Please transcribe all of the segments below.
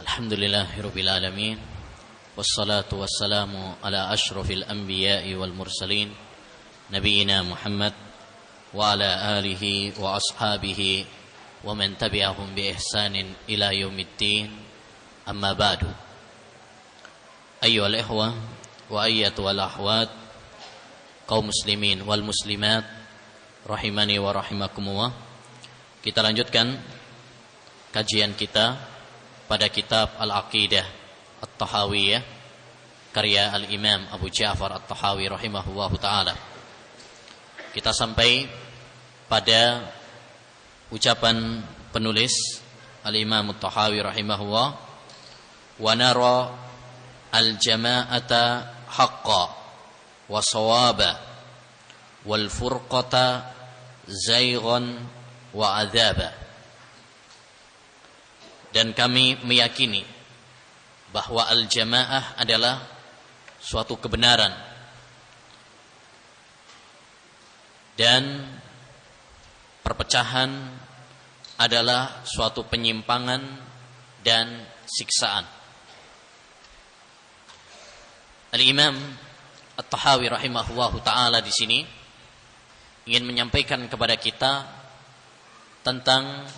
Alhamdulillahirabbil alamin wassalatu wassalamu ala asyrafil anbiya'i wal mursalin nabiyina Muhammad wa ala alihi wa ashabihi wa man tabi'ahum bi ihsanin ila yaumiddin. Amma ba'du. Ayyuhal ikhwah wa ayyatuhal akhwat, kaum muslimin wal muslimat rahimani wa rahimakumullah. Kita lanjutkan kajian kita pada kitab Al-Aqidah At-Tahawiyah karya Al-Imam Abu Ja'far At-Tahawi rahimahullahu ta'ala. Kita sampai pada ucapan penulis Al-Imam At-Tahawi rahimahullah, wa nara al-jama'ata haqqa wa sawaba wal furqata zaygan wa adzaba. Dan kami meyakini bahwa al-jamaah adalah suatu kebenaran dan perpecahan adalah suatu penyimpangan dan siksaan. Al-Imam At-Tahawi rahimahullahu taala di sini ingin menyampaikan kepada kita tentang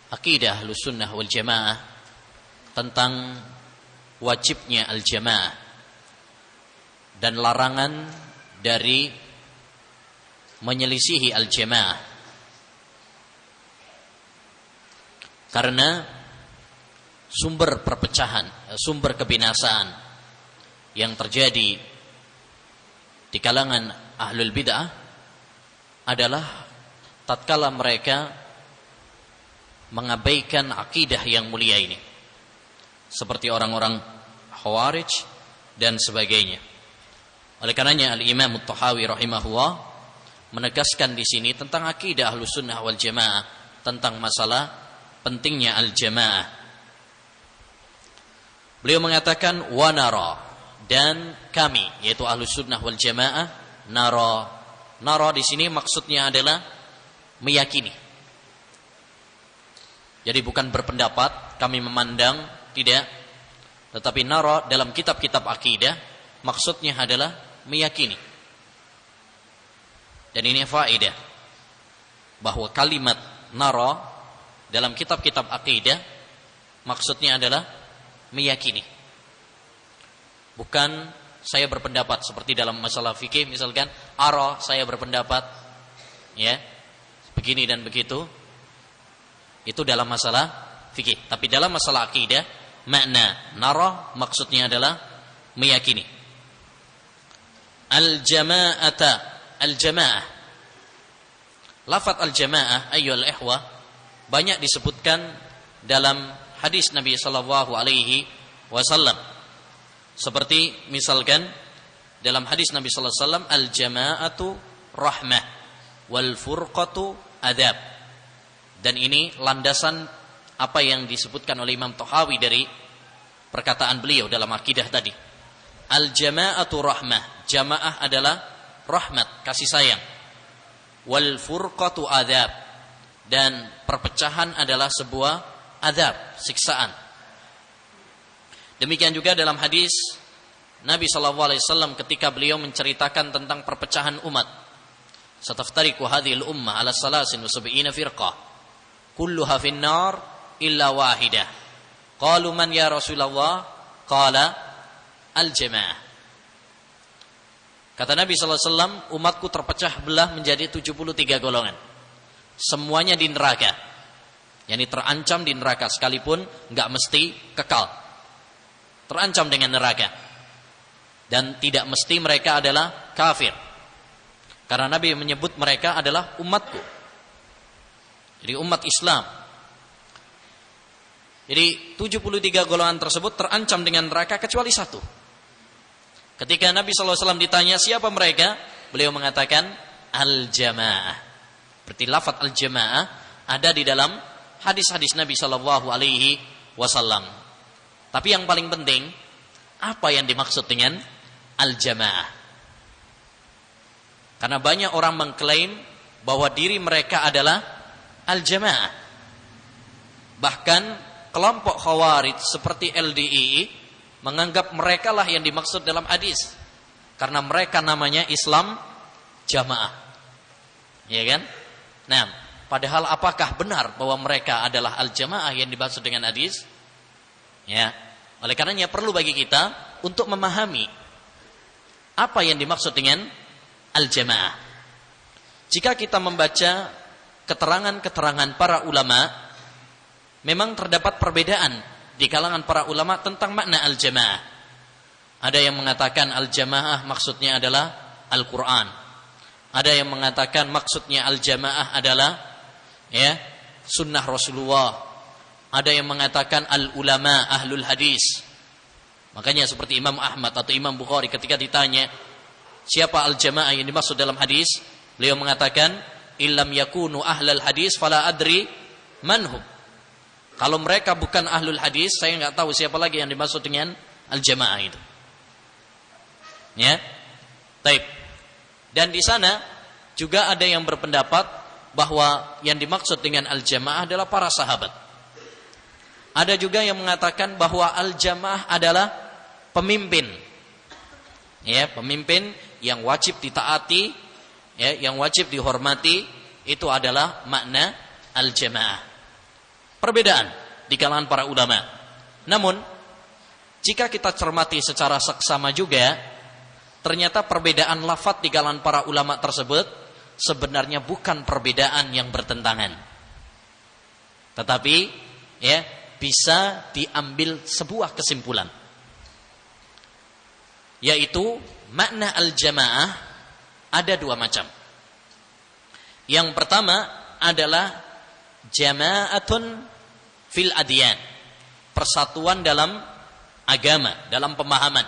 akidah Ahlussunnah wal Jamaah, tentang wajibnya al-jamaah dan larangan dari menyelisihi al-jamaah. Karena sumber perpecahan, sumber kebinasaan yang terjadi di kalangan ahlul bid'ah adalah tatkala mereka mengabaikan akidah yang mulia ini, seperti orang-orang Khawarij dan sebagainya. Oleh karenanya Al-Imam At-Tahawi rahimahullah menegaskan di sini tentang akidah Ahlussunnah wal Jamaah, tentang masalah pentingnya al-jamaah. Beliau mengatakan wa nara, dan kami, yaitu Ahlussunnah wal Jamaah, nara di sini maksudnya adalah meyakini. Jadi bukan berpendapat, kami memandang, tidak. Tetapi nara dalam kitab-kitab akidah maksudnya adalah meyakini. Dan ini faedah bahwa kalimat nara dalam kitab-kitab akidah maksudnya adalah meyakini. Bukan saya berpendapat seperti dalam masalah fikih misalkan, ara saya berpendapat ya begini dan begitu. Itu dalam masalah fikih. Tapi dalam masalah akidah, makna nara maksudnya adalah meyakini. Al-jamaah. Lafaz al-jamaah ayyuhal ikhwah banyak disebutkan dalam hadis Nabi sallallahu alaihi wasallam. Seperti misalkan dalam hadis Nabi sallallahu alaihi wasallam, al-jama'atu rahmah wal furqatu adzab. Dan ini landasan apa yang disebutkan oleh Imam Tahawi dari perkataan beliau dalam akidah tadi. Al-jama'atu rahmah, jamaah adalah rahmat, kasih sayang. Wal furqatu adzab, dan perpecahan adalah sebuah adzab, siksaan. Demikian juga dalam hadis Nabi sallallahu alaihi wasallam ketika beliau menceritakan tentang perpecahan umat. Sataftariqu hadhil ummah ala salasin wa sab'ina firqah kulluha finnar illa wahidah. Qalu man ya Rasulullah? Qala al-jamaah. Kata Nabi sallallahu alaihi wasallam, umatku terpecah belah menjadi 73 golongan. Semuanya di neraka. Yani terancam di neraka, sekalipun enggak mesti kekal. Terancam dengan neraka. Dan tidak mesti mereka adalah kafir. Karena Nabi menyebut mereka adalah umatku. Jadi umat Islam. Jadi 73 golongan tersebut terancam dengan neraka kecuali satu. Ketika Nabi SAW ditanya siapa mereka, beliau mengatakan al-jamaah. Berarti lafaz al-jamaah ada di dalam hadis-hadis Nabi SAW. Tapi yang paling penting, apa yang dimaksud dengan al-jamaah? Karena banyak orang mengklaim bahwa diri mereka adalah al-jamaah. Bahkan kelompok Khawarij seperti LDII menganggap mereka lah yang dimaksud dalam hadis, karena mereka namanya Islam jamaah, ya kan? Nah, padahal apakah benar bahwa mereka adalah al-jamaah yang dimaksud dengan hadis? Ya, oleh karenanya perlu bagi kita untuk memahami apa yang dimaksud dengan al-jamaah. Jika kita membaca keterangan-keterangan para ulama, memang terdapat perbedaan di kalangan para ulama tentang makna al-jamaah. Ada yang mengatakan al-jamaah maksudnya adalah Al-Quran. Ada yang mengatakan maksudnya al-jamaah adalah sunnah Rasulullah. Ada yang mengatakan al-ulama ahlul hadis. Makanya seperti Imam Ahmad atau Imam Bukhari ketika ditanya siapa al-jamaah yang dimaksud dalam hadis, beliau mengatakan illam yakunu ahlal hadis fala adri manhum. Kalau mereka bukan ahlul hadis, saya enggak tahu siapa lagi yang dimaksud dengan al-jamaah itu. Ya. Baik. Dan di sana juga ada yang berpendapat bahwa yang dimaksud dengan al-jamaah adalah para sahabat. Ada juga yang mengatakan bahwa al-jamaah adalah pemimpin. Ya, pemimpin yang wajib ditaati, ya, yang wajib dihormati, itu adalah makna al-jamaah. Perbedaan di kalangan para ulama. Namun, jika kita cermati secara seksama juga, ternyata perbedaan lafadz di kalangan para ulama tersebut sebenarnya bukan perbedaan yang bertentangan. Tetapi, ya, bisa diambil sebuah kesimpulan, yaitu makna al-jamaah ada dua macam. Yang pertama adalah jama'atun fil adyan, persatuan dalam agama, dalam pemahaman.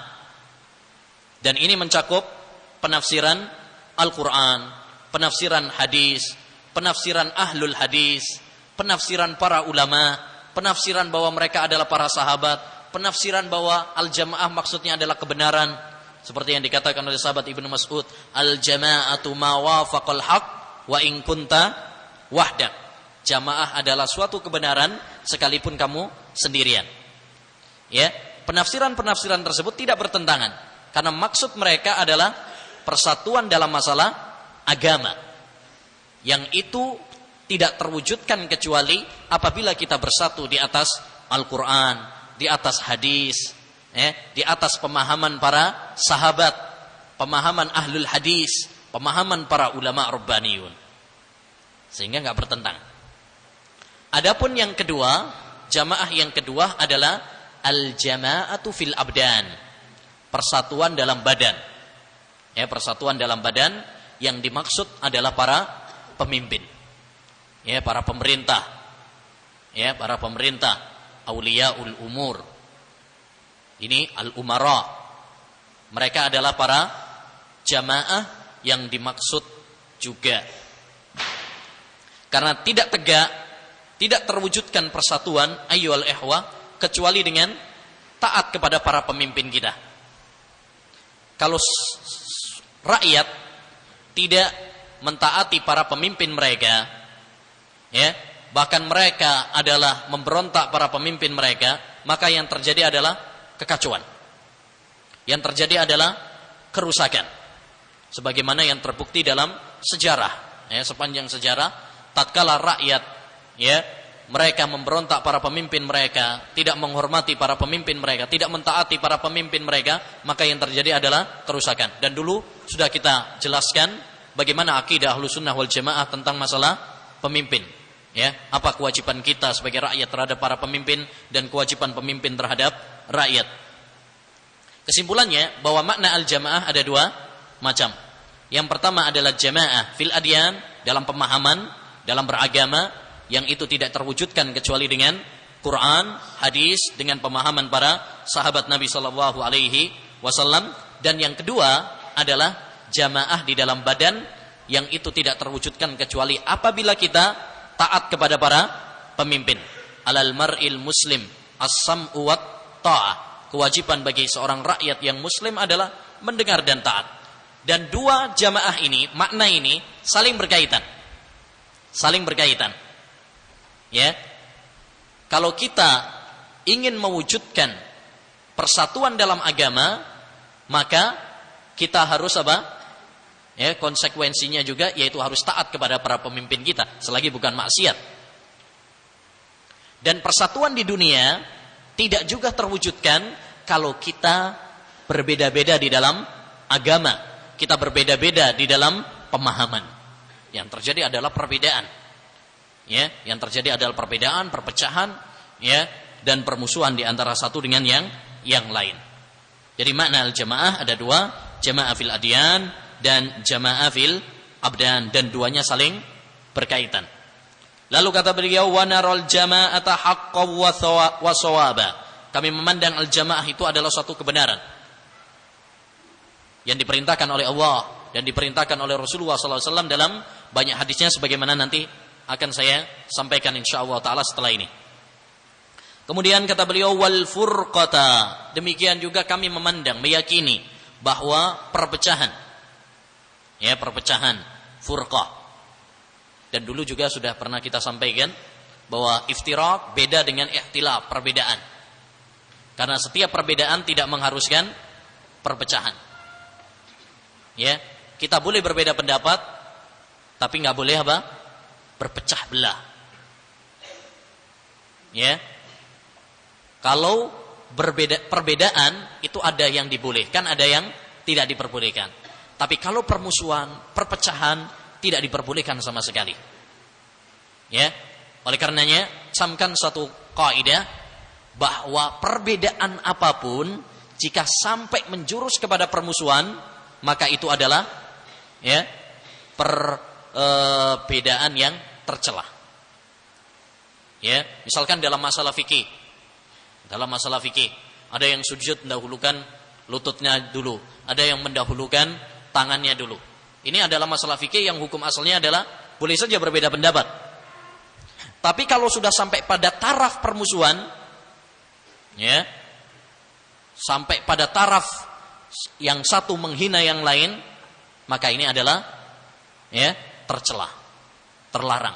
Dan ini mencakup penafsiran Al-Quran, penafsiran hadis, penafsiran ahlul hadis, penafsiran para ulama, penafsiran bahwa mereka adalah para sahabat, penafsiran bahwa al-jamaah maksudnya adalah kebenaran, seperti yang dikatakan oleh sahabat Ibnu Mas'ud, al-jama'atu ma wafaqal haq wa in kunta wahdak. Jamaah adalah suatu kebenaran sekalipun kamu sendirian. Ya, penafsiran-penafsiran tersebut tidak bertentangan, karena maksud mereka adalah persatuan dalam masalah agama, yang itu tidak terwujudkan kecuali apabila kita bersatu di atas Al-Quran, di atas hadis, di atas pemahaman para sahabat, pemahaman ahlul hadis, pemahaman para ulama rabbaniyun, sehingga nggak bertentangan. Adapun yang kedua, jamaah yang kedua adalah al-jama'atu fil abdan, persatuan dalam badan. Ya, persatuan dalam badan yang dimaksud adalah para pemimpin. Ya, para pemerintah. Ya, para pemerintah, auliyaul umur. Ini al-umara. Mereka adalah para jamaah yang dimaksud juga. Karena tidak tegak, tidak terwujudkan persatuan ayyuhal ikhwah kecuali dengan taat kepada para pemimpin kita. Kalau rakyat tidak mentaati para pemimpin mereka, ya, bahkan mereka adalah memberontak para pemimpin mereka, maka yang terjadi adalah kekacauan. Yang terjadi adalah kerusakan. Sebagaimana yang terbukti dalam sejarah, ya, sepanjang sejarah, tatkala rakyat, ya, mereka memberontak para pemimpin mereka, tidak menghormati para pemimpin mereka, tidak mentaati para pemimpin mereka, maka yang terjadi adalah kerusakan. Dan dulu sudah kita jelaskan bagaimana akidah Ahlussunnah wal Jamaah tentang masalah pemimpin. Ya, apa kewajiban kita sebagai rakyat terhadap para pemimpin dan kewajiban pemimpin terhadap rakyat. Kesimpulannya bahwa makna al-jamaah ada dua macam. Yang pertama adalah jamaah fil adyan, dalam pemahaman, dalam beragama, yang itu tidak terwujudkan kecuali dengan Quran, hadis, dengan pemahaman para sahabat Nabi sallallahu alaihi wasallam. Dan yang kedua adalah jamaah di dalam badan, yang itu tidak terwujudkan kecuali apabila kita taat kepada para pemimpin. Alal mar'il muslim as-sam'u wat ta'ah. Kewajiban bagi seorang rakyat yang muslim adalah mendengar dan taat. Dan dua jamaah ini, makna ini saling berkaitan. Saling berkaitan. Ya. kalau kita ingin mewujudkan persatuan dalam agama, maka kita harus apa? Ya, konsekuensinya juga yaitu harus taat kepada para pemimpin kita selagi bukan maksiat. Dan persatuan di dunia tidak juga terwujudkan kalau kita berbeda-beda di dalam agama, kita berbeda-beda di dalam pemahaman. Yang terjadi adalah perbedaan. Ya, yang terjadi adalah perbedaan, perpecahan, ya, dan permusuhan di antara satu dengan yang lain. Jadi makna al-jamaah ada dua, jamaah fil adyan dan jamaah fil abdan, dan duanya saling berkaitan. Lalu kata beliau, wa naral jama'ata haqqan wa shawaba. Kami memandang al-jamaah itu adalah suatu kebenaran yang diperintahkan oleh Allah dan diperintahkan oleh Rasulullah SAW dalam banyak hadisnya, sebagaimana nanti akan saya sampaikan insyaallah taala setelah ini. Kemudian kata beliau, wal furqata. Demikian juga kami memandang, meyakini bahwa perpecahan, ya, perpecahan, furqah. Dan dulu juga sudah pernah kita sampaikan bahwa iftiraq beda dengan ikhtilaf, perbedaan. Karena setiap perbedaan tidak mengharuskan perpecahan. Ya, kita boleh berbeda pendapat, tapi nggak boleh apa? Berpecah belah. Ya. Kalau perbedaan itu ada yang dibolehkan, ada yang tidak diperbolehkan. Tapi kalau permusuhan, perpecahan tidak diperbolehkan sama sekali. Ya. Oleh karenanya, camkan satu kaidah bahwa perbedaan apapun jika sampai menjurus kepada permusuhan, maka itu adalah, ya, perbedaan yang tercela. Ya, misalkan dalam masalah fikih. Dalam masalah fikih, ada yang sujud mendahulukan lututnya dulu, ada yang mendahulukan tangannya dulu. Ini adalah masalah fikih yang hukum asalnya adalah boleh saja berbeda pendapat. Tapi kalau sudah sampai pada taraf permusuhan, ya, sampai pada taraf yang satu menghina yang lain, maka ini adalah, ya, tercela, terlarang.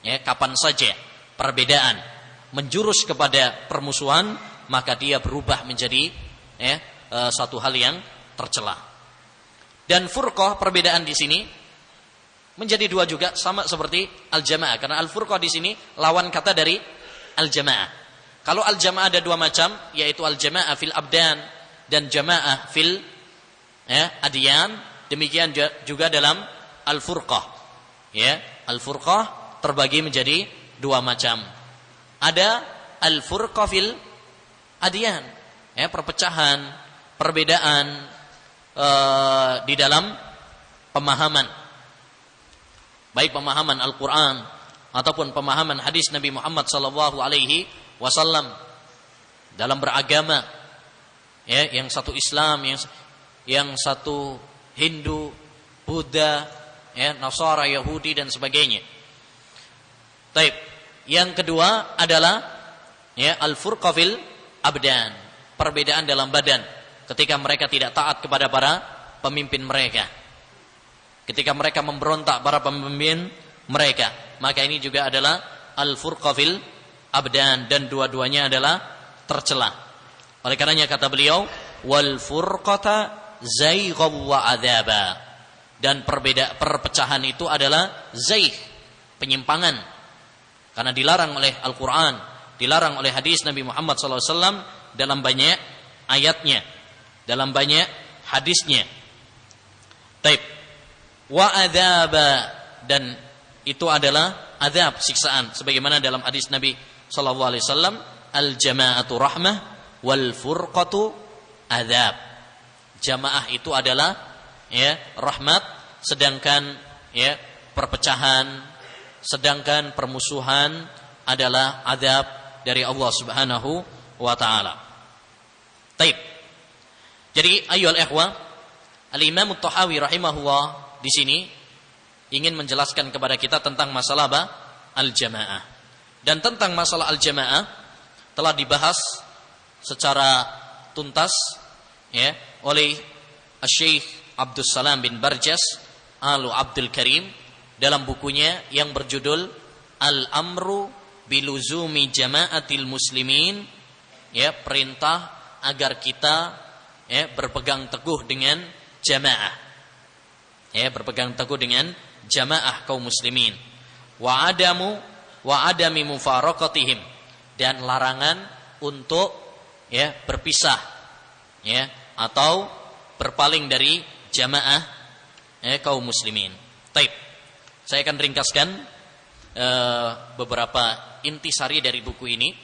Ya, kapan saja perbedaan menjurus kepada permusuhan, maka dia berubah menjadi, ya, satu hal yang tercela. Dan furqah, perbedaan di sini menjadi dua juga, sama seperti al-jamaah, karena al-furqah di sini lawan kata dari al-jamaah. Kalau al-jamaah ada dua macam, yaitu al-jamaah fil abdan dan jamaah fil, ya, adyan. Demikian juga dalam al-furqah. Ya, al-furqah terbagi menjadi dua macam. Ada al-furqah fil adyan, ya, perpecahan, perbedaan di dalam pemahaman, baik pemahaman Al-Quran ataupun pemahaman hadis Nabi Muhammad SAW dalam beragama. Ya, yang satu Islam, yang satu Hindu, Buddha, ya, Nasara, Yahudi dan sebagainya. Taib. Yang kedua adalah, ya, al-furqah fil abdan, perbedaan dalam badan, ketika mereka tidak taat kepada para pemimpin mereka, ketika mereka memberontak para pemimpin mereka, maka ini juga adalah al-furqah fil abdan, dan dua-duanya adalah tercela. Oleh karenanya kata beliau, wal furqata zayghaw wa adzaba, dan perpecahan itu adalah zaygh, penyimpangan. Karena dilarang oleh Al-Quran, dilarang oleh hadis Nabi Muhammad SAW dalam banyak ayatnya, dalam banyak hadisnya. Taib. Wa adzaba, dan itu adalah azab, siksaan, sebagaimana dalam hadis Nabi SAW, al-jama'atu rahmah wal furqatu adzab. Jamaah itu adalah, ya, rahmat, sedangkan, ya, perpecahan, sedangkan permusuhan adalah azab dari Allah Subhanahu wa taala. Taib. Jadi ayyuhal ikhwah, Al-Imam At-Tahawi rahimahullah di sini ingin menjelaskan kepada kita tentang masalah al-jamaah. Dan tentang masalah al-jamaah telah dibahas secara tuntas, ya, oleh Syekh Abdul Salam bin Barjas Al Abdul Karim dalam bukunya yang berjudul Al-Amru biluzumi jama'atil muslimin, ya, perintah agar kita, ya, berpegang teguh dengan jamaah, ya, berpegang teguh dengan jamaah kaum muslimin. Wa adami mufaraqatihim, dan larangan untuk, ya, berpisah, ya, atau berpaling dari jamaah, ya, kaum muslimin. Taib. Saya akan ringkaskan beberapa intisari dari buku ini,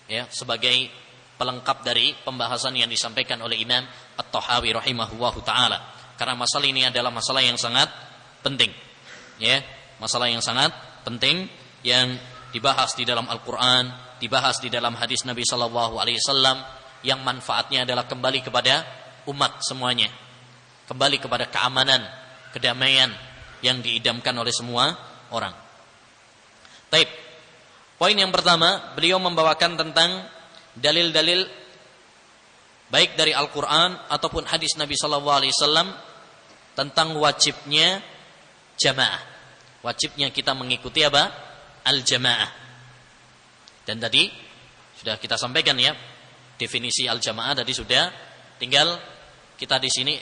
ya, sebagai pelengkap dari pembahasan yang disampaikan oleh Imam At-Tahawi rahimahullahu taala. Karena masalah ini adalah masalah yang sangat penting, ya, masalah yang sangat penting yang dibahas di dalam Al-Qur'an, dibahas di dalam hadis Nabi sallallahu alaihi wasallam, yang manfaatnya adalah kembali kepada umat semuanya, kembali kepada keamanan, kedamaian yang diidamkan oleh semua orang. Taib. Poin yang pertama, beliau membawakan tentang dalil-dalil baik dari Al-Qur'an ataupun hadis Nabi sallallahu alaihi wasallam tentang wajibnya jamaah. Wajibnya kita mengikuti apa? Al-jamaah. Dan tadi sudah kita sampaikan, ya, definisi al-jamaah tadi sudah. Tinggal kita di sini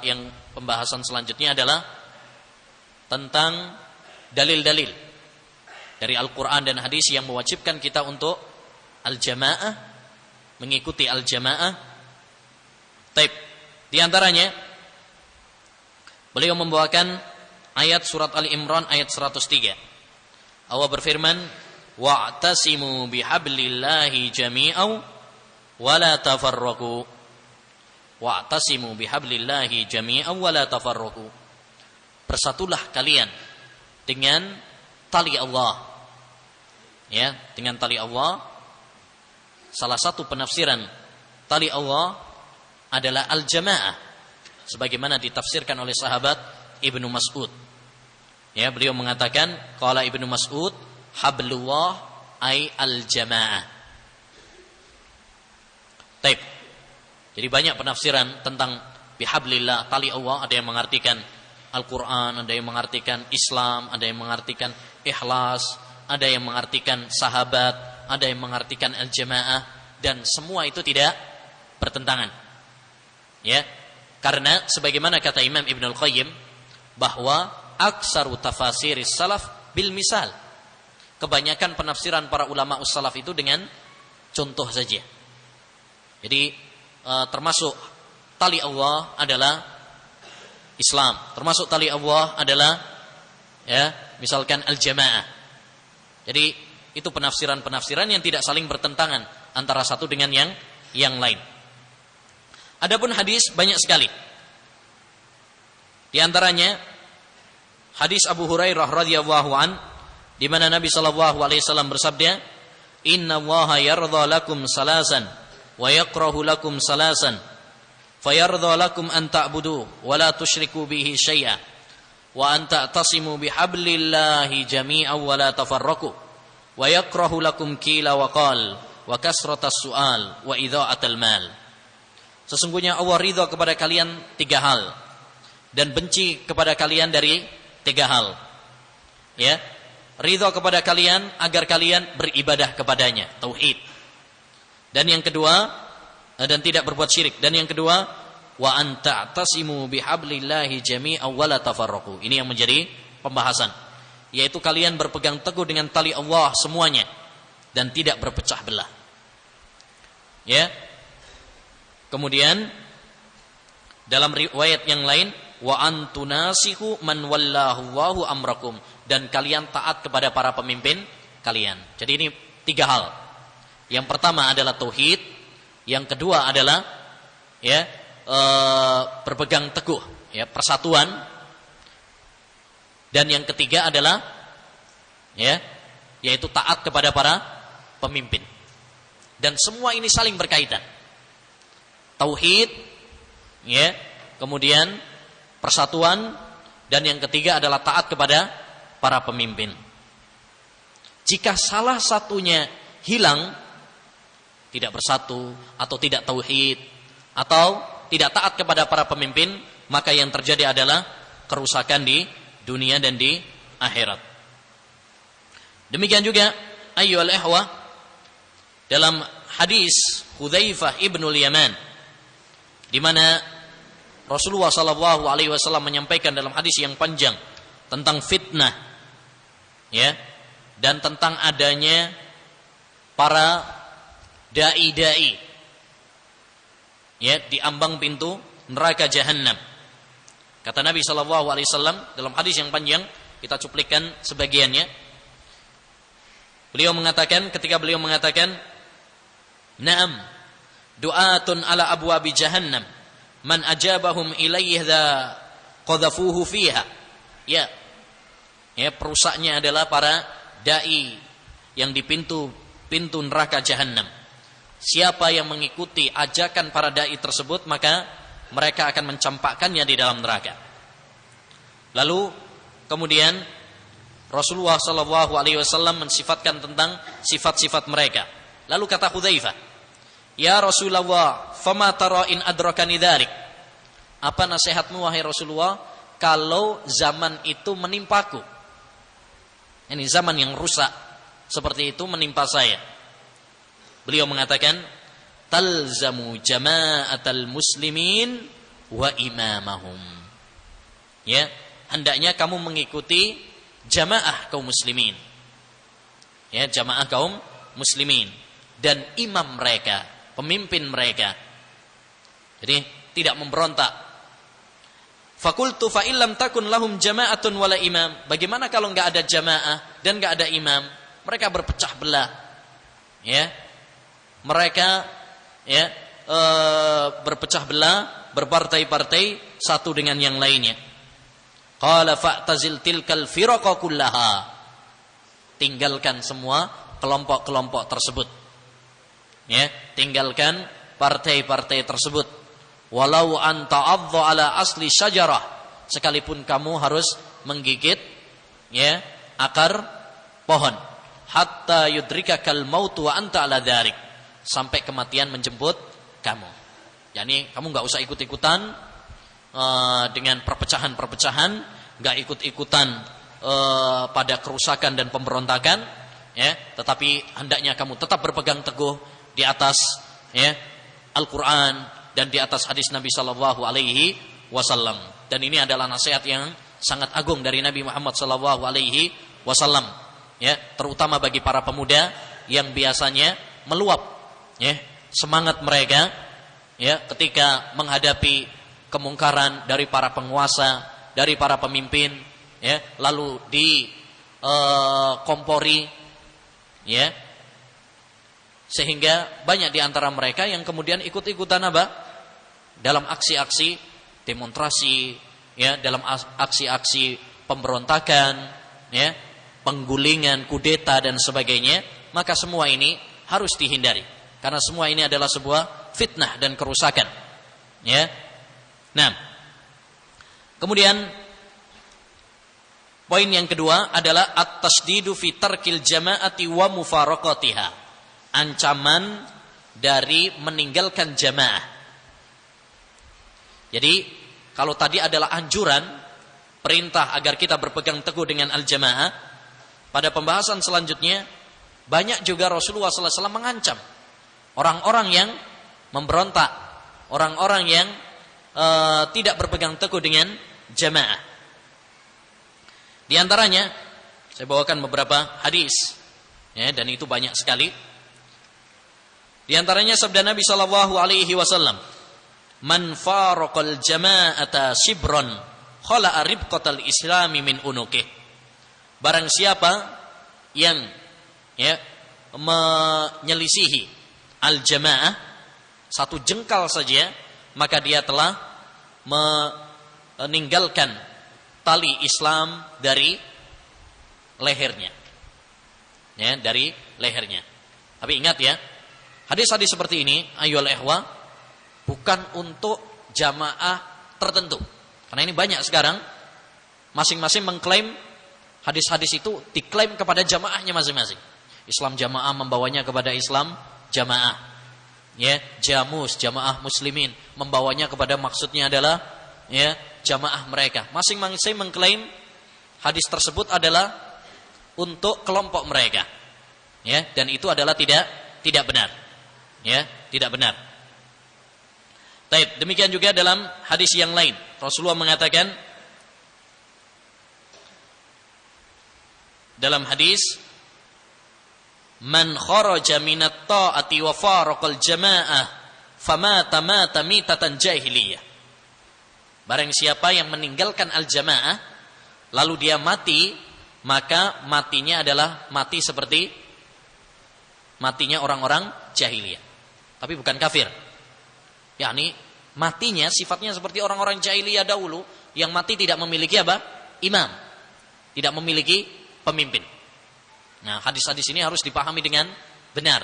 yang pembahasan selanjutnya adalah tentang dalil-dalil dari Al-Quran dan hadis yang mewajibkan kita untuk al-jamaah, mengikuti al-jamaah. Taib. Di antaranya beliau membawakan ayat surat Al-Imran ayat 103. Allah berfirman, wa'tasimu bihablillahi jami'an wa la tafarraqu. Wa'tasimu bihablillahi jami'an wa la tafarraqu. Bersatulah kalian dengan tali Allah, ya, dengan tali Allah. Salah satu penafsiran tali Allah adalah al-jamaah, sebagaimana ditafsirkan oleh sahabat Ibnu Mas'ud. Ya, beliau mengatakan, qala Ibnu Mas'ud, hablullah ay al-jamaah. Taib. Jadi banyak penafsiran tentang bihablillah, tali Allah. Ada yang mengartikan Al-Quran, ada yang mengartikan Islam, ada yang mengartikan ikhlas, ada yang mengartikan sahabat, ada yang mengartikan al-jamaah, dan semua itu tidak bertentangan. Ya, karena sebagaimana kata Imam Ibnu Al-Qayyim, bahwa aksaru tafasiris salaf bil misal. Kebanyakan penafsiran para ulama ussalaf itu dengan contoh saja. Jadi termasuk tali Allah adalah Islam, termasuk tali Allah adalah, ya, misalkan al-jamaah. Jadi itu penafsiran-penafsiran yang tidak saling bertentangan antara satu dengan yang lain. Adapun hadis banyak sekali. Di antaranya hadis Abu Hurairah radhiyallahu an, di mana Nabi sallallahu alaihi wasallam bersabda, "Innallaha yardha lakum salasan wa yakrahu lakum salasan. Fayardha lakum an ta'budu wa la tusyriku bihi syai'a wa an ta'tasimu bihablillahi jami'an wa la tafarraqu wa yakrahu lakum qila wa qal wa kasratas su'al wa idha'atal mal." Sesungguhnya Allah ridha kepada kalian 3 hal dan benci kepada kalian dari 3 hal. Ya, ridha kepada kalian agar kalian beribadah kepadanya, tauhid. Dan yang kedua, dan tidak berbuat syirik. Dan yang kedua, wa anta ta'tasimu bihablillahi jami'an wa la tafarraqu. Ini yang menjadi pembahasan, yaitu kalian berpegang teguh dengan tali Allah semuanya dan tidak berpecah belah. Ya. Kemudian dalam riwayat yang lain, wa antunasihu man wallahu Allahu amrakum, dan kalian taat kepada para pemimpin kalian. Jadi ini 3 hal. Yang pertama adalah tauhid, yang kedua adalah, ya, berpegang teguh, ya, persatuan, dan yang ketiga adalah, ya, yaitu taat kepada para pemimpin. Dan semua ini saling berkaitan. Tauhid, ya, kemudian persatuan, dan yang ketiga adalah taat kepada para pemimpin. Jika salah satunya hilang, tidak bersatu atau tidak tauhid atau tidak taat kepada para pemimpin, maka yang terjadi adalah kerusakan di dunia dan di akhirat. Demikian juga ayyuhal ihwah, dalam hadis Hudzaifah ibnul Yaman, di mana Rasulullah sallallahu alaihi wasallam menyampaikan dalam hadis yang panjang tentang fitnah, ya, dan tentang adanya para dai-dai, ya, di ambang pintu neraka jahanam. Kata Nabi sallallahu alaihi wasallam dalam hadis yang panjang, kita cuplikan sebagiannya. Ketika beliau mengatakan, "Na'am, du'atun ala abwabi jahannam, man ajabahum ilayha qadhafuhu fiha." Ya, perusaknya adalah para dai yang di pintu neraka jahanam. Siapa yang mengikuti ajakan para dai tersebut, maka mereka akan mencampakkannya di dalam neraka. Lalu kemudian Rasulullah sallallahu alaihi wasallam mensifatkan tentang sifat-sifat mereka. Lalu kata Hudzaifah, "Ya Rasulullah, fama tara in adrakani dzalik?" Apa nasihatmu wahai Rasulullah kalau zaman itu menimpaku? Ini zaman yang rusak seperti itu menimpa saya. Beliau mengatakan, "Talzamu jama'atal muslimin wa imamahum." Ya, hendaknya kamu mengikuti jamaah kaum muslimin. Ya, jamaah kaum muslimin dan imam mereka, pemimpin mereka. Jadi tidak memberontak. Fakultu fa illam takun lahum jama'atun wala imam. Bagaimana kalau enggak ada jamaah dan enggak ada imam? Mereka berpecah belah. Ya. Mereka berpecah belah, berpartai-partai satu dengan yang lainnya. Qala fa'tazil tilkal firaqa kullaha. Tinggalkan semua kelompok-kelompok tersebut. Ya, tinggalkan partai-partai tersebut. Walau anta adza ala asli syajarah, sekalipun kamu harus menggigit akar pohon, hatta yudrikakal maut wa anta ala dzalik, sampai kematian menjemput kamu. Yani kamu enggak usah ikut-ikutan dengan perpecahan-perpecahan, enggak ikut-ikutan pada kerusakan dan pemberontakan, ya, tetapi hendaknya kamu tetap berpegang teguh di atas Al-Qur'an dan di atas hadis Nabi sallallahu alaihi wasallam. Dan ini adalah nasihat yang sangat agung dari Nabi Muhammad sallallahu alaihi wasallam, ya, terutama bagi para pemuda yang biasanya meluap, ya, semangat mereka, ya, ketika menghadapi kemungkaran dari para penguasa, dari para pemimpin, ya, lalu kompori, ya, sehingga banyak di antara mereka yang kemudian ikut-ikutan apa? Dalam aksi-aksi demonstrasi, ya, dalam aksi-aksi pemberontakan, ya, penggulingan, kudeta dan sebagainya. Maka semua ini harus dihindari, karena semua ini adalah sebuah fitnah dan kerusakan, ya. Nah, kemudian poin yang kedua adalah at-tasdidu fi tarkil jama'ati wa mufaraqatiha. Ancaman dari meninggalkan jamaah. Jadi kalau tadi adalah anjuran, perintah agar kita berpegang teguh dengan al-jamaah, pada pembahasan selanjutnya banyak juga Rasulullah SAW mengancam orang-orang yang memberontak, orang-orang yang tidak berpegang teguh dengan jamaah. Di antaranya saya bawakan beberapa hadis, ya, dan itu banyak sekali. Di antaranya sabda Nabi sallallahu alaihi wasallam, "Man faraqal jama'ata shibran khala'a ribqatal islami min unuqih." Barang siapa yang menyelisihi al-jamaah satu jengkal saja, maka dia telah meninggalkan tali Islam dari lehernya. Ya, dari lehernya. Tapi ingat ya, hadis-hadis seperti ini, ayyuhal ikhwah, bukan untuk jamaah tertentu. Karena ini banyak sekarang, masing-masing mengklaim hadis-hadis itu diklaim kepada jamaahnya masing-masing. Islam jamaah membawanya kepada Islam jamaah. Ya, jamus, jamaah muslimin membawanya kepada maksudnya adalah ya, jamaah mereka. Masing-masing mengklaim hadis tersebut adalah untuk kelompok mereka. Ya, dan itu adalah tidak benar. Ya, tidak benar. Baik, demikian juga dalam hadis yang lain. Rasulullah mengatakan dalam hadis, "Man kharaja minat ta'ati wa faraqal jamaah famata mata mitatan jahiliyah." Barang siapa yang meninggalkan al-jamaah lalu dia mati, maka matinya adalah mati seperti matinya orang-orang jahiliyah. Tapi bukan kafir. Yakni matinya sifatnya seperti orang-orang jahiliyah dahulu yang mati tidak memiliki apa? Imam. Tidak memiliki pemimpin. Nah, hadis-hadis ini harus dipahami dengan benar.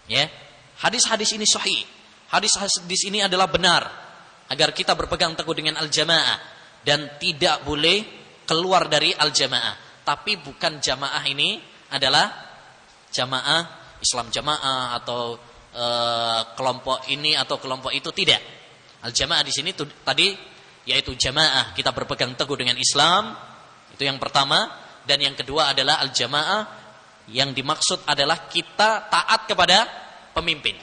Ya. Hadis-hadis ini sahih. Hadis-hadis ini adalah benar agar kita berpegang teguh dengan al-jamaah dan tidak boleh keluar dari al-jamaah. Tapi bukan jamaah ini adalah jamaah Islam jamaah atau kelompok ini atau kelompok itu, tidak. Al-jamaah di sini tadi yaitu jamaah kita berpegang teguh dengan Islam, itu yang pertama, dan yang kedua adalah al-jamaah yang dimaksud adalah kita taat kepada pemimpin.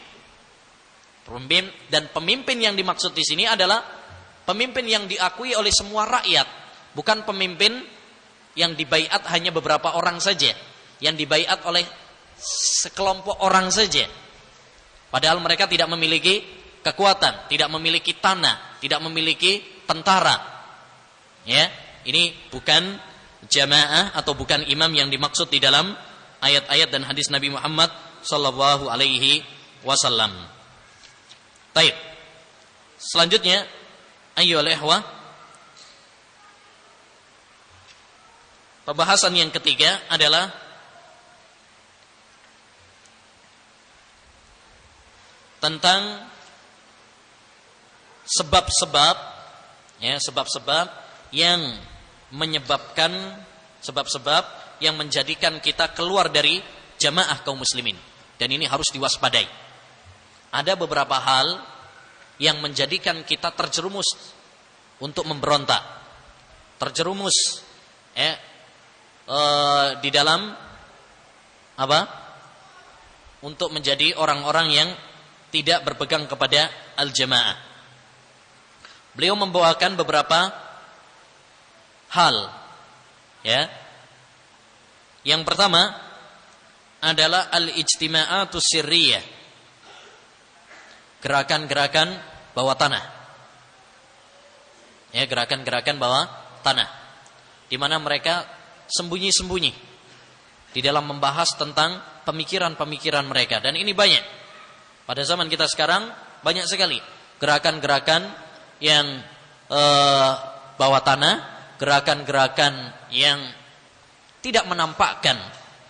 Pemimpin, dan pemimpin yang dimaksud di sini adalah pemimpin yang diakui oleh semua rakyat, bukan pemimpin yang dibaiat hanya beberapa orang saja, yang dibaiat oleh sekelompok orang saja. Padahal mereka tidak memiliki kekuatan, tidak memiliki tanah, tidak memiliki tentara. Ya, ini bukan jamaah atau bukan imam yang dimaksud di dalam ayat-ayat dan hadis Nabi Muhammad sallallahu alaihi wasallam. Baik. Selanjutnya, ayyuhal ikhwah, pembahasan yang ketiga adalah tentang sebab-sebab, ya, sebab-sebab yang menyebabkan, sebab-sebab yang menjadikan kita keluar dari jamaah kaum muslimin, dan ini harus diwaspadai. Ada beberapa hal yang menjadikan kita terjerumus untuk memberontak, terjerumus di dalam apa? Untuk menjadi orang-orang yang tidak berpegang kepada al-jamaah. Beliau membawakan beberapa hal, ya. Yang pertama adalah al-ijtima'atus sirriyah, gerakan-gerakan bawah tanah. Ya, gerakan-gerakan bawah tanah, di mana mereka sembunyi-sembunyi di dalam membahas tentang pemikiran-pemikiran mereka, dan ini banyak. Pada zaman kita sekarang banyak sekali gerakan-gerakan yang bawah tanah, gerakan-gerakan yang tidak menampakkan,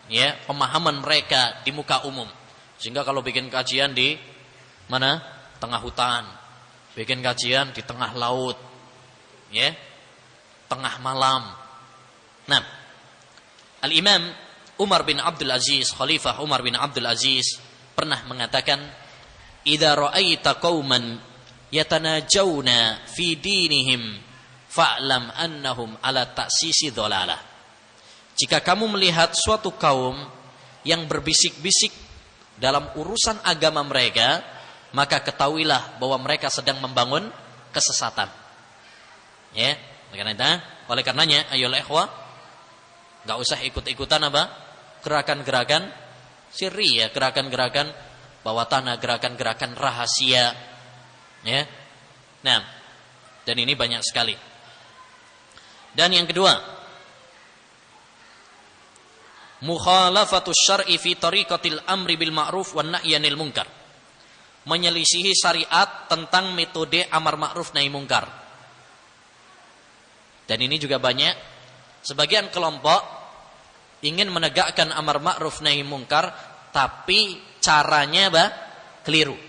ya, pemahaman mereka di muka umum. Sehingga kalau bikin kajian di mana? Tengah hutan, bikin kajian di tengah laut, ya, tengah malam. Nah, Al-Imam Umar bin Abdul Aziz, Khalifah Umar bin Abdul Aziz pernah mengatakan, "Idza ra'aita qauman yatanajawna fi dinihim fa'lam annahum ala ta'sisi dhalalah." Jika kamu melihat suatu kaum yang berbisik-bisik dalam urusan agama mereka, maka ketahuilah bahwa mereka sedang membangun kesesatan. Ya, oleh karenanya ayolah ikhwah, enggak usah ikut-ikutan apa? Gerakan-gerakan sirri, ya, gerakan-gerakan bawah tanah, gerakan-gerakan rahasia, ya. Nah, dan ini banyak sekali. Dan yang kedua, mukhalafatus syar'i fi tariqatil amri bil ma'ruf wan nahyi 'anil munkar. Menyelisihi syariat tentang metode amar ma'ruf nahi munkar. Dan ini juga banyak sebagian kelompok ingin menegakkan amar ma'ruf nahi munkar, tapi caranya keliru.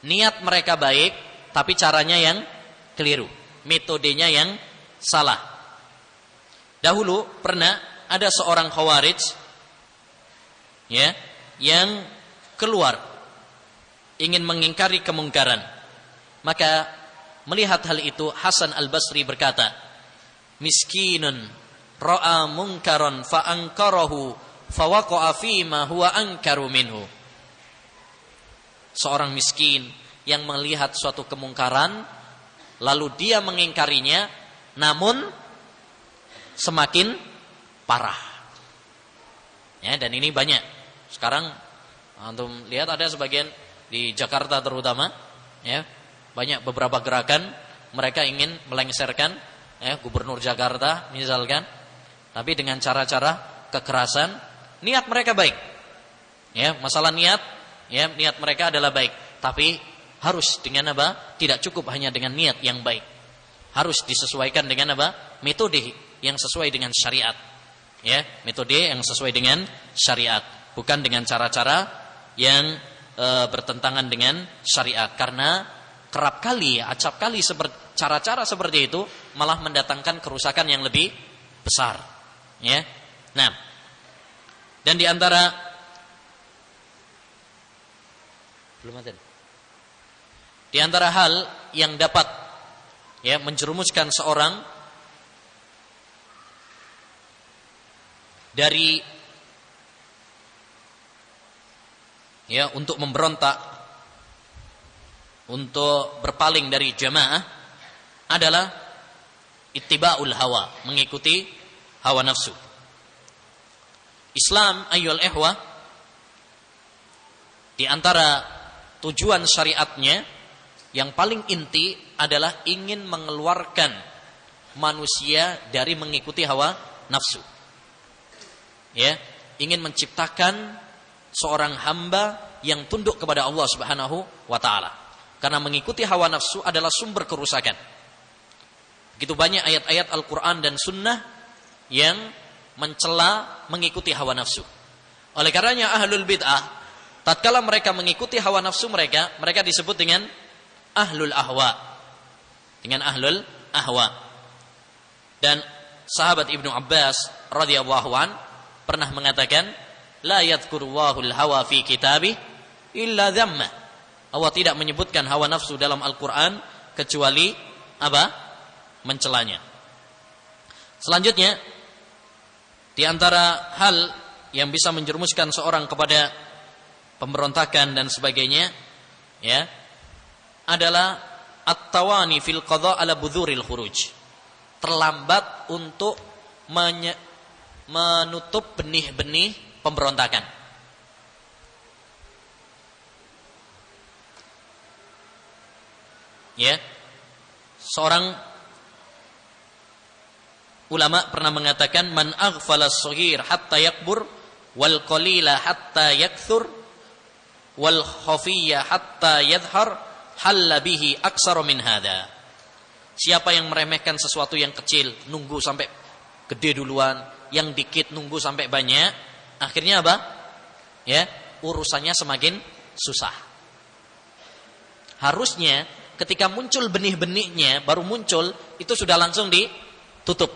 Niat mereka baik, tapi caranya yang keliru, metodenya yang salah. Dahulu pernah ada seorang khawarij, ya, yang keluar ingin mengingkari kemungkaran. Maka melihat hal itu, Hasan Al-Basri berkata, "Miskinun ra'a munkaran fa ankarahu fawaqa'a fima huwa ankaru minhu. Seorang miskin yang melihat suatu kemungkaran lalu dia mengingkarinya, namun semakin parah. Ya, dan ini banyak. Sekarang antum lihat ada sebagian di Jakarta terutama, ya, banyak beberapa gerakan mereka ingin melengsarkan, ya, Gubernur Jakarta misalkan, tapi dengan cara-cara kekerasan. Niat mereka baik, ya, masalah niat, ya, niat mereka adalah baik, tapi harus dengan apa? Tidak cukup hanya dengan niat yang baik, harus disesuaikan dengan apa? Metode yang sesuai dengan syariat, ya, metode yang sesuai dengan syariat, bukan dengan cara-cara yang bertentangan dengan syariat. Karena kerap kali, acap kali cara-cara seperti itu malah mendatangkan kerusakan yang lebih besar, ya. Nah, dan di antara hal yang dapat, ya, menjerumuskan seorang dari, ya, untuk memberontak, untuk berpaling dari jamaah adalah ittiba'ul hawa, mengikuti hawa nafsu. Islam ayyuhal ikhwah, di antara tujuan syariatnya yang paling inti adalah ingin mengeluarkan manusia dari mengikuti hawa nafsu. Ya, ingin menciptakan seorang hamba yang tunduk kepada Allah Subhanahu wa taala. Karena mengikuti hawa nafsu adalah sumber kerusakan. Begitu banyak ayat-ayat Al-Qur'an dan sunnah yang mencela mengikuti hawa nafsu. Oleh karenanya ahlul bid'ah, tatkala mereka mengikuti hawa nafsu mereka disebut dengan ahlul ahwa. Dengan ahlul ahwa. Dan sahabat Ibnu Abbas radhiyallahu an pernah mengatakan, la yadhkurullahu al-hawa fi kitabih illa dhamma. Allah tidak menyebutkan hawa nafsu dalam Al-Qur'an kecuali apa? Mencelanya. Selanjutnya, di antara hal yang bisa menjerumuskan seorang kepada pemberontakan dan sebagainya, ya, adalah at-tawani fil qadha' ala budhuril khuruj. Terlambat untuk menutup benih-benih pemberontakan. Ya. Seorang ulama pernah mengatakan, man aghfala as-saghir hatta yakbur wal qalila hatta yakthur wal khafiyya hatta yadhhar halla bihi aksara min hadha. Siapa yang meremehkan sesuatu yang kecil, nunggu sampai gede duluan, yang dikit nunggu sampai banyak, akhirnya apa? Ya, urusannya semakin susah. Harusnya ketika muncul benih-benihnya, baru muncul, itu sudah langsung ditutup.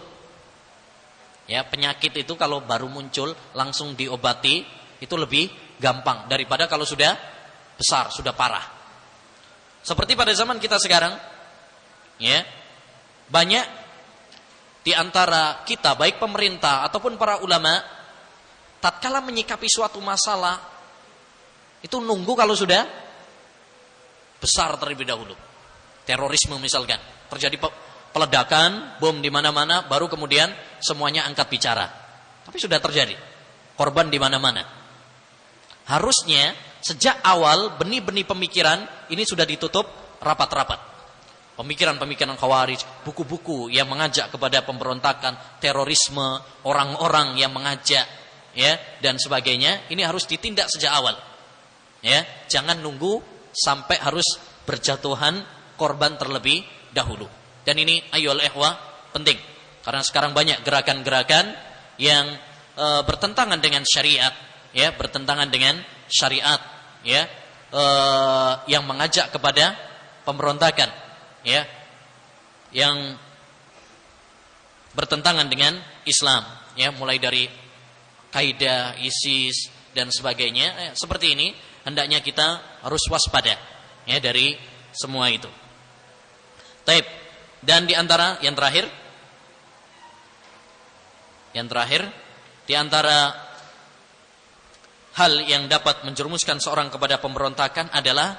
Ya, penyakit itu kalau baru muncul langsung diobati, itu lebih gampang daripada kalau sudah besar, sudah parah. Seperti pada zaman kita sekarang, ya, banyak di antara kita, baik pemerintah ataupun para ulama, tatkala menyikapi suatu masalah, itu nunggu kalau sudah besar terlebih dahulu. Terorisme misalkan, terjadi peledakan, bom di mana-mana, baru kemudian semuanya angkat bicara. Tapi sudah terjadi, korban di mana-mana. Harusnya sejak awal benih-benih pemikiran ini sudah ditutup rapat-rapat. Pemikiran-pemikiran khawarij, buku-buku yang mengajak kepada pemberontakan, terorisme, orang-orang yang mengajak, ya, dan sebagainya, ini harus ditindak sejak awal. Ya, jangan nunggu sampai harus berjatuhan korban terlebih dahulu. Dan ini ayyuhal ikhwah penting, karena sekarang banyak gerakan-gerakan yang bertentangan dengan syariat, ya, bertentangan dengan syariat, ya, yang mengajak kepada pemberontakan, ya, yang bertentangan dengan Islam, ya, mulai dari Qaeda, ISIS dan sebagainya, seperti ini hendaknya kita harus waspada, ya, dari semua itu. Taib. Dan di antara yang terakhir di antara hal yang dapat menjerumuskan seorang kepada pemberontakan adalah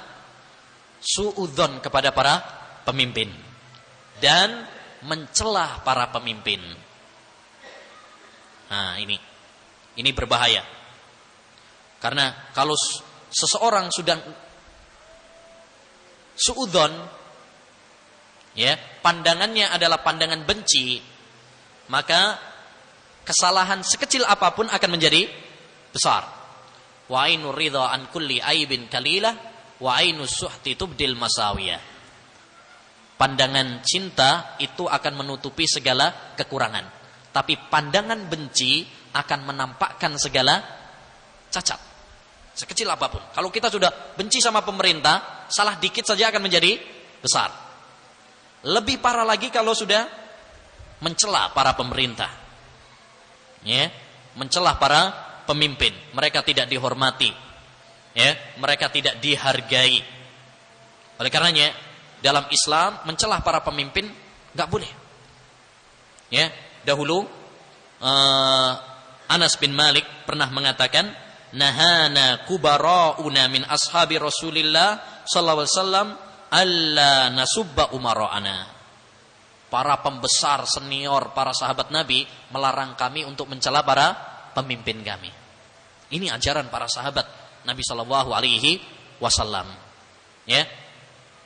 suudzon kepada para pemimpin dan mencela para pemimpin. Nah, ini berbahaya. Karena kalau seseorang sudah suudzon, ya, pandangannya adalah pandangan benci, maka kesalahan sekecil apapun akan menjadi besar. Wa ainur ridha an kulli aibin kalilah wa ainus suhti tubdil masawiyah. Pandangan cinta itu akan menutupi segala kekurangan, tapi pandangan benci akan menampakkan segala cacat, sekecil apapun. Kalau kita sudah benci sama pemerintah, salah dikit saja akan menjadi besar. Lebih parah lagi kalau sudah mencela para pemerintah, ya, mencela para pemimpin. Mereka tidak dihormati, ya, mereka tidak dihargai. Oleh karenanya dalam Islam mencela para pemimpin nggak boleh. Ya, dahulu Anas bin Malik pernah mengatakan, nahana kubara'una min ashabi Rasulillah sallallahu alaihi wasallam alla nasubba umara'ana. Para pembesar senior, para sahabat Nabi melarang kami untuk mencela para pemimpin kami. Ini ajaran para sahabat Nabi sallallahu alaihi wasallam. Ya.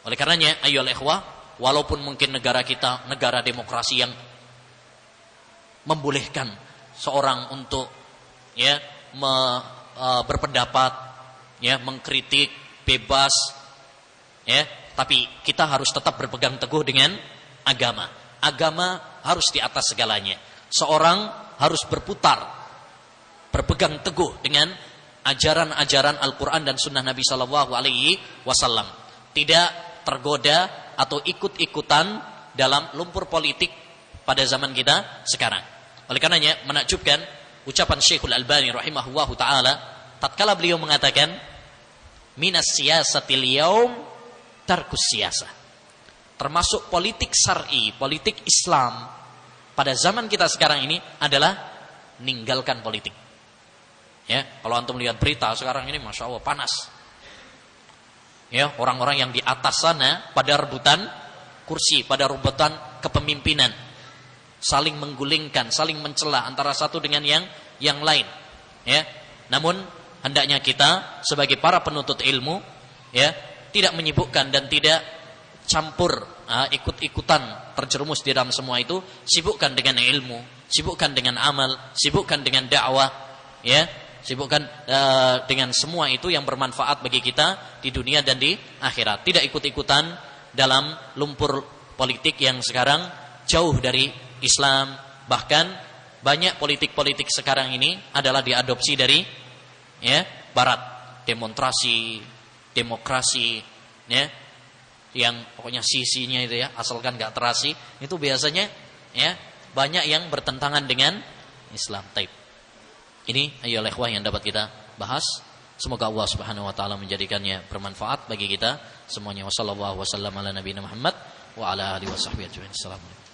Oleh karenanya, ayyuhal ikhwah, walaupun mungkin negara kita negara demokrasi yang membolehkan seorang untuk, ya, berpendapat, ya, mengkritik bebas, ya, tapi kita harus tetap berpegang teguh dengan agama. Agama harus di atas segalanya. Seorang harus berpegang teguh dengan ajaran-ajaran Al-Quran dan Sunnah Nabi Sallallahu Alaihi Wasallam. Tidak tergoda atau ikut-ikutan dalam lumpur politik pada zaman kita sekarang. Oleh karenanya menakjubkan ucapan Syekhul Albani rahimahullahu taala tatkala beliau mengatakan, minas siyasatil yaum tarkus siyasah. Termasuk politik syar'i, politik Islam pada zaman kita sekarang ini adalah ninggalkan politik. Ya, kalau antum lihat berita sekarang ini, masya Allah, panas. Ya, orang-orang yang di atas sana pada rebutan kursi, pada rebutan kepemimpinan, saling menggulingkan, saling mencela antara satu dengan yang lain. Ya, namun hendaknya kita sebagai para penuntut ilmu, ya, tidak menyibukkan dan tidak campur ikut-ikutan terjerumus di dalam semua itu. Sibukkan dengan ilmu, sibukkan dengan amal, sibukkan dengan dakwah, ya, sibukkan dengan semua itu yang bermanfaat bagi kita di dunia dan di akhirat. Tidak ikut-ikutan dalam lumpur politik yang sekarang jauh dari Islam. Bahkan banyak politik-politik sekarang ini adalah diadopsi dari, ya, Barat. Demonstrasi, demokrasi, ya, yang pokoknya sisinya itu, ya, asalkan nggak terasi, itu biasanya, ya, banyak yang bertentangan dengan Islam. Taib. Ini ayolah ikhwah yang dapat kita bahas. Semoga Allah Subhanahu wa taala menjadikannya bermanfaat bagi kita semuanya. Wassallallahu wasallam ala nabiyina Muhammad wa ala alihi washabbihi ajmain. Assalamualaikum.